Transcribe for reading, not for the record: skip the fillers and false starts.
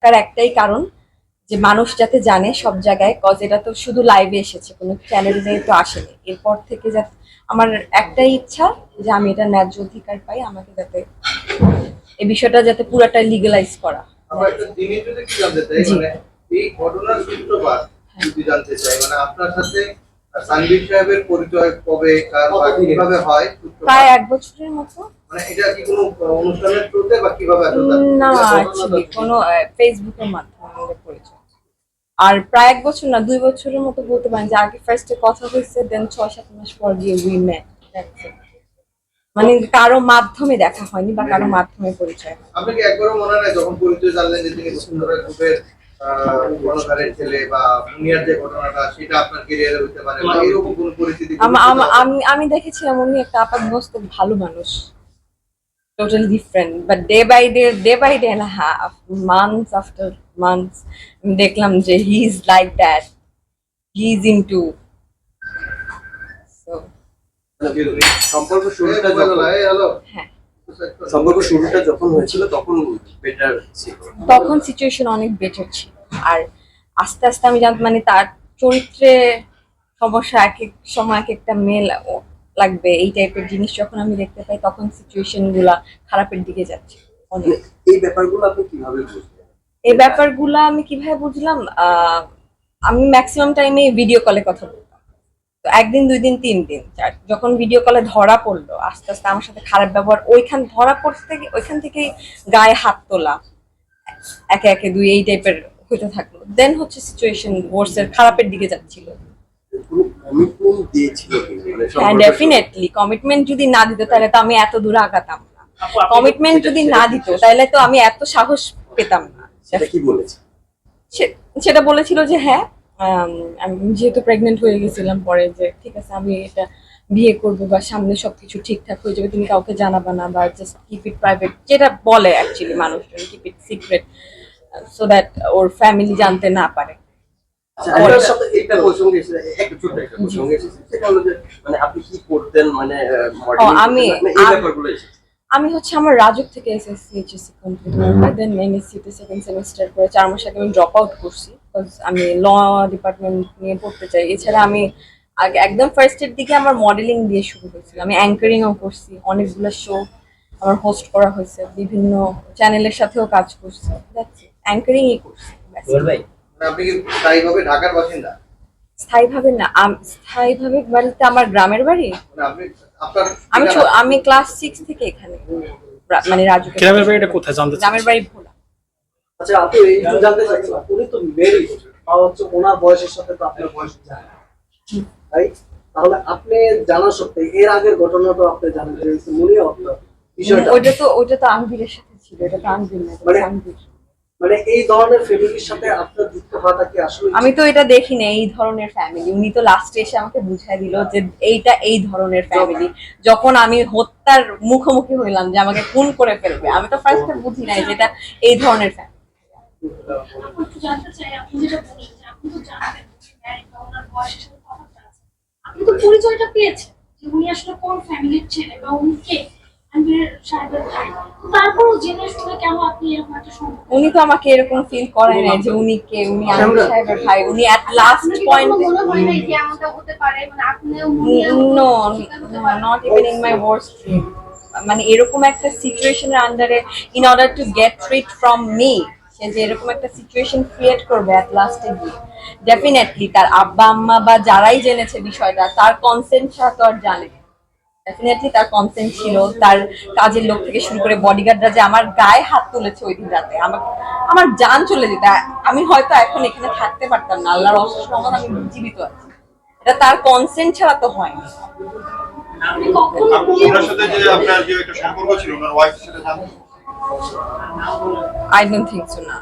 তার একটাই কারণ যে মানুষ যাতে জানে সব জায়গায়, কজ এটা তো শুধু লাইভে এসেছে, কোনো চ্যানেলে তো আসেনি। এরপর থেকে যাতে আমার একটাই ইচ্ছা যে আমি এটা ন্যায্য অধিকার পাই, আমাকে যাতে এই বিষয়টা যাতে পুরাটা লিগালাইজ করা। আমরা একটা জিনিস যদি কি জানতে চাই, মানে এই ঘটনার সূত্রপাত যদি জানতে চাই, মানে আপনার সাথে সানভীর সাহেবের পরিচয় কবে, কার বা কিভাবে হয়? প্রায় 1 বছরের মতো। মানে এটা কি কোনো অনুষ্ঠানের থ্রুতে বা কিভাবে আসলে? না, অ্যাকচুয়ালি কোনো ফেসবুকের মাধ্যমে আমাদের পরিচয়। আর প্রায় 1 বছর না, 2 বছরের মতো বলতে পারেন, যে আগে ফার্স্টে কথা হয়েছে, দেন 6-7 মাস পর গিয়ে উই মেট। মানে কারো মাধ্যমে দেখা হয়নি বা কারো মাধ্যমে পরিচয়। আপনি কি একবারও মনে হয় যখন পরিচয় জানলেন যে তিনি বসুন্ধরা গ্রুপের কর্ণধারের ছেলে, বা দুনিয়ার যে ঘটনাটা সেটা আপনার ক্যারিয়ারে হতে পারে, বা এরকম কোনো পরিস্থিতি? আমি দেখেছিলাম উনি একটা আপাতমস্তক ভালো মানুষ, totally different, but day by day and a half, months after months, দেখলাম যে he is like that, he is into so সম্পর্ক শুরুটা যখন হয়েছিল তখন বেটার ছিল, তখন সিচুয়েশন অনেক বেটার ছিল। আর আস্তে আস্তে আমি জানতাম মানে তার চরিত্রে সমস্যা, এক এক সময় এক একটা মেল লাগবে, এই টাইপের জিনিস যখন আমি দেখতে পাই, তখন সিচুয়েশন গুলা খারাপের দিকে যাচ্ছে অনেক। এই ব্যাপারগুলো আপনি কিভাবে বুঝলেন? এই ব্যাপারগুলা আমি কিভাবে বুঝলাম, আমি ম্যাক্সিমাম টাইমে ভিডিও কলে কথা বলতাম। তো 1 দিন 2 দিন 3 দিন 4, যখন ভিডিও কলে ধরা পড়লো, আস্তে আস্তে আমার সাথে খারাপ ব্যবহার, ধরা পড়তে ওইখান থেকেই গায়ে হাত তোলা, একে একে 2 এই টাইপের হতে থাকলো। দেন হচ্ছে সিচুয়েশন ওয়ার্সের খারাপের দিকে যাচ্ছিল। হ্যাঁ, ডেফিনেটলি কমিটমেন্ট যদি না দিত তাহলে তো আমি এত দূর আগাতাম না। কমিটমেন্ট যদি না দিত তাহলে তো আমি এত সাহস পেতাম না। সেটা কি বলেছে? সেটা বলেছিল যে হ্যাঁ, আমি যেহেতু প্রেগনেন্ট হয়ে গেছিলাম পরে, যে ঠিক আছে আমি এটা বিয়ে করবো, বা সামনে সবকিছু ঠিকঠাক হয়ে যাবে, তুমি কাউকে জানাবা না, বা জাস্ট কিপ ইট প্রাইভেট, যেটা বলে অ্যাকচুয়ালি মানুষজন, keep it secret, so that or family জানতে না পারে। আমি হচ্ছে আমার রাজুক থেকে এসএসসি এইচএসসি কমপ্লিট করে দেন এমএসসি তে সেকেন্ড সেমিস্টার করে 4 মাস আগে আমি ড্রপ আউট করছি, বিকজ আমি ল ডিপার্টমেন্ট নিয়ে পড়তে চাই। এছাড়া আমি আগে একদম ফার্স্টের দিকে আমার মডেলিং দিয়ে শুরু হয়েছিল, আমি অ্যাঙ্কারিংও করছি, অনেকগুলো শো আমার হোস্ট করা হয়েছে, বিভিন্ন চ্যানেলের সাথেও কাজ করছি, অ্যাঙ্কারিংই করছি। আপনি কি স্থায়ীভাবে ঢাকার বাসিন্দা? স্থায়ীভাবে না, স্থায়ীভাবে বলতে আমার গ্রামের বাড়ি। আমি ক্লাস 6 থেকে এখানে, মানে রাজু। গ্রামের বাড়িটা কোথায় জানতে চাই? গ্রামের বাড়ি ভোলা। আচ্ছা, আপনি এই জানতে চাচ্ছেন, উনি তো মেরি, তাও হচ্ছে ওনার বয়সের সাথে তো আপনার বয়স যায়, রাইট? তাহলে আপনি জানা সত্ত্বে এর আগের ঘটনা তো আপনি জানেন যে উনি আপনার বিষয়টা, ওইটা তো আনবিরের সাথে ছিল, এটা তো আনবির না, আনবির। মানে এই ধরনের ফ্যামিলির সাথে আপনার যুক্ত হওয়াটা কি আসলে? আমি তো এটা দেখি না এই ধরনের ফ্যামিলি, উনি তো লাস্টে এসে আমাকে বুঝাই দিল যে এইটা এই ধরনের ফ্যামিলি। যখন আমি হত্যার মুখোমুখি হইলাম যে আমাকে খুন করে ফেলবে, আমি তো ফার্স্টে বুঝি নাই যে এটা এই ধরনের ফ্যামিলি। আপনি তো পরিচয়টা পেয়েছেন যে উনি আসলে কোন ফ্যামিলির ছেলে বা উনি কে, উনি তো আমাকে এরকম ফিল করায় না যে উনি কে, উনি আনবির সাহেবের ভাই। উনি at last point no, not even in my worst dream, মানে এরকম একটা সিচুয়েশনের আন্ডারে, in order to get rid from me, সে যে এরকম একটা সিচুয়েশন ক্রিয়েট করবে এট লাস্টে গিয়ে, ডেফিনেটলি তার আব্বা আম্মা বা যারাই জেনেছে বিষয়টা, তার কনসেন্ট ছাড়া তো আর জানে। ডেফিনেটলি তার কনসেন্ট ছিল, তার কাজের লোক থেকে শুরু করে বডিগার্ডরা যে আমার গায়ে হাত তুলেছে ওই দিন রাতে, আমার জান চলে যেত, আমি হয়তো এখন এখানে থাকতে পারতাম না, আল্লাহর অশেষ রহমত আমি জীবিত আছি, এটা তার কনসেন্ট ছাড়া তো হয়নি। I don't think so, না।